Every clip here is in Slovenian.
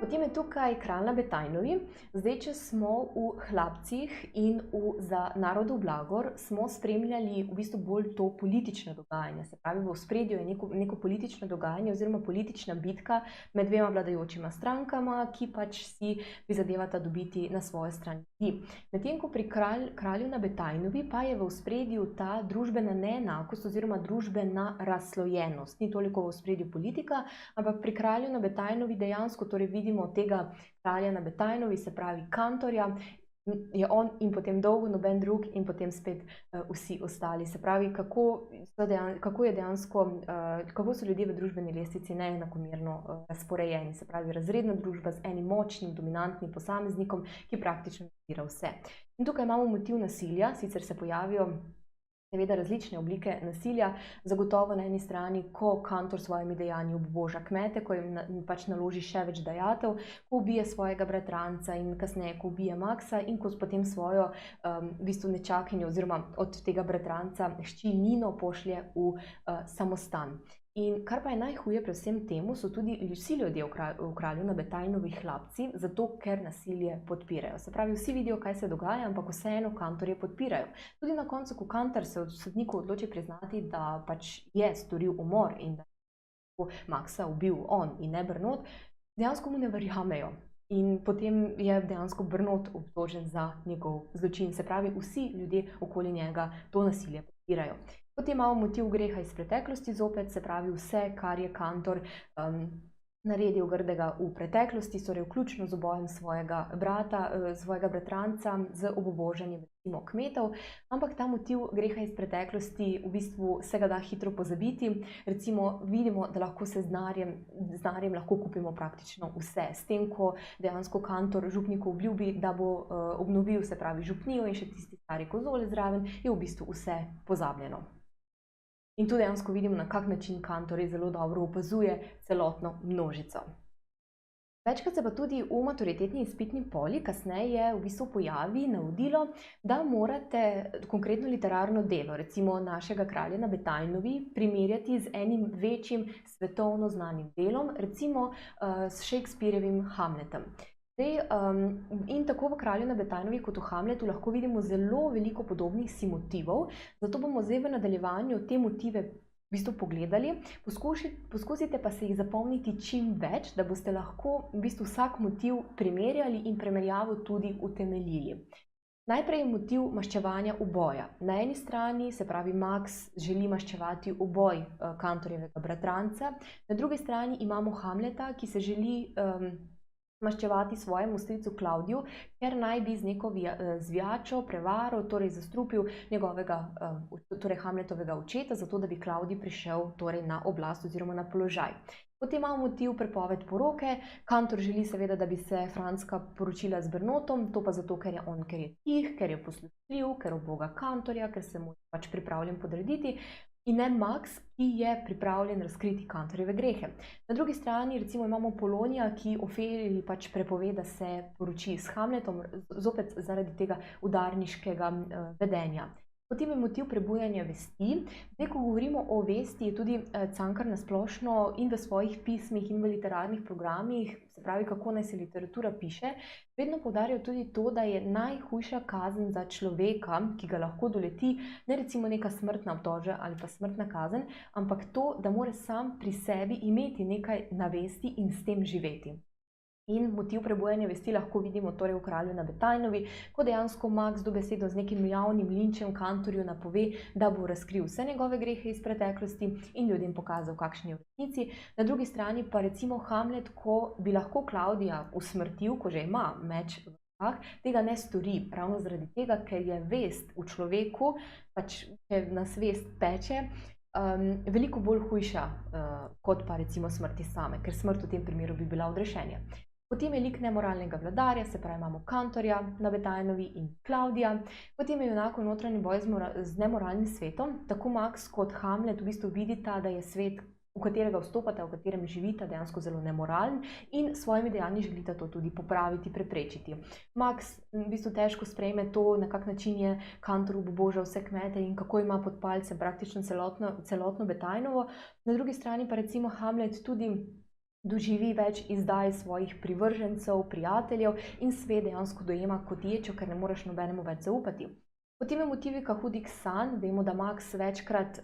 Potem je tukaj kralj na Betajnovi. Zdaj, če smo v Hlapcih in za narodov blagor, smo spremljali v bistvu bolj to politično dogajanje. Se pravi, v ospredju je neko politično dogajanje oziroma politična bitka med dvema vladajočima strankama, ki pač si prizadevata dobiti na svojo stran ljudi. Medtem ko pri kralju na Betajnovi pa je v ospredju ta družbena neenakost oziroma družbena razslojenost. Ni toliko v ospredju politika, ampak pri kralju na Betajnovi dejansko torej vidimo tega kralja na Betajnovi, se pravi kantorja, je on in potem dolgo noben drug in potem spet vsi ostali. Se pravi, kako je dejansko, kako so ljudje v družbeni lestvici neenakomerno razporejeni. Se pravi, razredna družba z enim močnim, dominantnim posameznikom, ki praktično nadzira vse. In tukaj imamo motiv nasilja, sicer se pojavijo seveda različne oblike nasilja, zagotovo na eni strani, ko kantor s svojimi dejanji obuboža kmete, ko jim pač naloži še več dajatev, ko ubije svojega bratranca in kasneje, ko ubije Maxa in ko potem svojo v bistvu nečakinjo oziroma od tega bratranca hči Nino pošlje v samostan. In kar pa je najhuje pri vsem temu, so tudi vsi ljudje v kralju na Betajnovi Hlapci, zato ker nasilje podpirajo. Se pravi, vsi vidijo, kaj se dogaja, ampak vseeno kantorje podpirajo. Tudi na koncu, ko kantor se od sodniku odloči priznati, da pač je storil umor in da je Maxa ubil on in ne Bernot, dejansko mu ne verjamejo. In potem je dejansko Bernot obtožen za njegov zločin. Se pravi, vsi ljudje okoli njega to nasilje podpirajo. Potem imamo motiv greha iz preteklosti zopet, se pravi vse, kar je kantor naredil grdega v preteklosti, torej vključno z ubojem svojega bratranca, z obubožanjem recimo kmetov, ampak ta motiv greha iz preteklosti v bistvu se ga da hitro pozabiti. Recimo vidimo, da lahko se z denarjem lahko kupimo praktično vse. S tem, ko dejansko kantor župniku obljubi, da bo obnovil, se pravi župnijo in še tisti stari kozole zraven, je v bistvu vse pozabljeno. In tu dejansko vidimo, na kak način kantor zelo dobro opazuje celotno množico. Večkrat se pa tudi v maturitetni izpitni poli kasneje v bistvu pojavi navodilo, da morate konkretno literarno delo, recimo našega kralja na Betajnovi, primerjati z enim večjim svetovno znanim delom, recimo s Shakespearjevim Hamletom. In tako v kralju na Betajnovi kot v Hamletu lahko vidimo zelo veliko podobnih si motivov, zato bomo zdaj v nadaljevanju te motive v bistvu pogledali. Poskusite pa se jih zapomniti čim več, da boste lahko v bistvu vsak motiv primerjali in primerjavo tudi utemeljili. Najprej je motiv maščevanja uboja. Na eni strani, se pravi, Max želi maščevati uboj kantorjevega bratranca, na drugi strani imamo Hamleta, ki se želi maščevati svojemu stricu Klavdiju, ker naj bi z neko zvijačo, prevaro, torej zastrupil njegovega, torej Hamletovega očeta, zato da bi Klavdij prišel torej na oblast oziroma na položaj. Potem imamo motiv prepoved poroke. Kantor želi seveda, da bi se Franska poročila z Bernotom, to pa zato, ker je tih, ker je poslušljiv, ker uboga kantorja, ker se mu je pač pripravljen podrediti. In ne Max, ki je pripravljen razkriti kantorjeve grehe. Na drugi strani recimo imamo Polonija, ki Ofeliji pač prepove, da se poroči s Hamletom, zopet zaradi tega udarniškega vedenja. Potem je motiv prebujanja vesti. Zdaj, ko govorimo o vesti, je tudi Cankar na splošno in v svojih pismih in v literarnih programih, se pravi, kako naj se literatura piše, vedno poudarjajo tudi to, da je najhujša kazen za človeka, ki ga lahko doleti, ne recimo neka smrtna obtožba ali pa smrtna kazen, ampak to, da mora sam pri sebi imeti nekaj na vesti in s tem živeti. In motiv prebujanja vesti lahko vidimo torej v kralju na Betajnovi, ko dejansko Max dobesedno z nekim javnim linčem kantorju napove, da bo razkril vse njegove grehe iz preteklosti in ljudem pokazal, kakšen je v resnici. Na drugi strani pa recimo Hamlet, ko bi lahko Klavdija usmrtil, ko že ima meč v rokah, tega ne stori, ravno zaradi tega, ker je vest v človeku, pač ker nas vest peče, veliko bolj hujša kot pa recimo smrti same, ker smrt v tem primeru bi bila odrešenje. Potem je lik nemoralnega vladarja, se pravi imamo kantorja na Betajnovi in Klavdija. Potem je junakov notranji boj z nemoralnim svetom. Tako Max kot Hamlet v bistvu vidita, da je svet, v katerega vstopata, v katerem živita, dejansko zelo nemoralen in s svojimi dejanji želita to tudi popraviti, preprečiti. Max v bistvu težko sprejme to, na kak način je kantor obubožal vse kmete in kako ima pod palcem praktično celotno Betajnovo. Na drugi strani pa recimo Hamlet tudi doživi več izdaj svojih privržencev, prijateljev in svet dejansko dojema kot ječo, ker ne moreš nobenemu več zaupati. Potem je motivika hudih sanj. Vemo, da Max večkrat,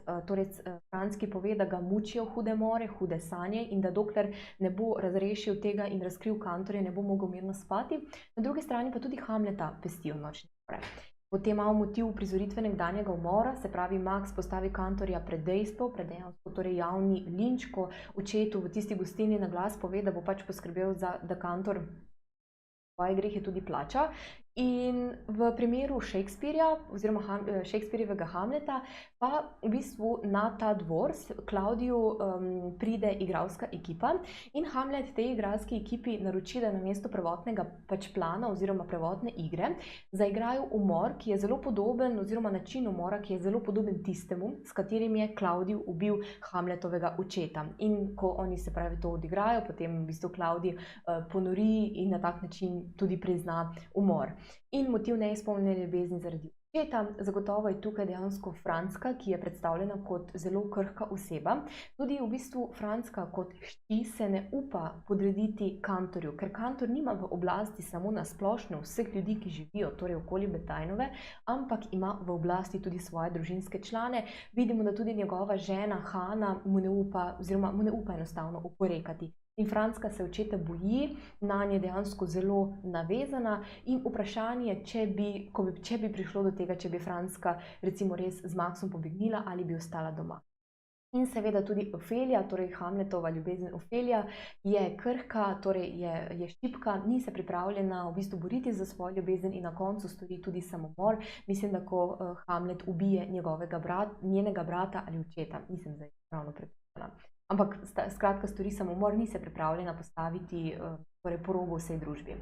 Franski pove, da ga mučijo hude more, hude sanje in da dokler ne bo razrešil tega in razkril Kantorja, ne bo mogel mirno spati. Na drugi strani pa tudi Hamleta pestijo nočne more. Potem imamo motiv uprizoritve nekdanjega umora, se pravi, Max postavi Kantorja pred dejstvo, pred dejansko torej javni linč, ko očetu v tisti gostilni na glas pove, da bo pač poskrbel da Kantor svoje grehe tudi plača. In v primeru Shakespearja oziroma Shakespearjevega Hamleta pa v bistvu na ta dvor Klavdiju pride igralska ekipa in Hamlet tej igralski ekipi naroči, da namesto prvotnega pač plana oziroma prvotne igre zaigrajo umor, ki je zelo podoben oziroma način umora, ki je zelo podoben tistemu, s katerim je Klavdij ubil Hamletovega očeta. In ko oni se pravi to odigrajo, potem v bistvu Klavdij ponori in na tak način tudi prizna umor. In motiv neizpolnjene ljubezni zaradi očeta, zagotovo je tukaj dejansko Franska, ki je predstavljena kot zelo krhka oseba. Tudi v bistvu Franska kot hči se ne upa podrediti Kantorju, ker Kantor nima v oblasti samo na splošno vseh ljudi, ki živijo torej okoli Bretagnove, ampak ima v oblasti tudi svoje družinske člane. Vidimo, da tudi njegova žena Hana mu ne upa enostavno oporekati. In Franska se očeta boji, nanje je dejansko zelo navezana in vprašanje, če bi prišlo do tega, če bi Franska recimo res z Maxom pobegnila ali bi ostala doma. In seveda tudi Ofelija, torej Hamletova ljubezen Ofelija, je krhka, torej je šibka, ni se pripravljena v bistvu boriti za svojo ljubezen in na koncu stori tudi samomor. Mislim, da ko Hamlet ubije njenega brata ali očeta, nisem zdaj pravno prepričana. Ampak skratka stori samomor, ni se pripravljena postaviti torej po robu vsej družbi.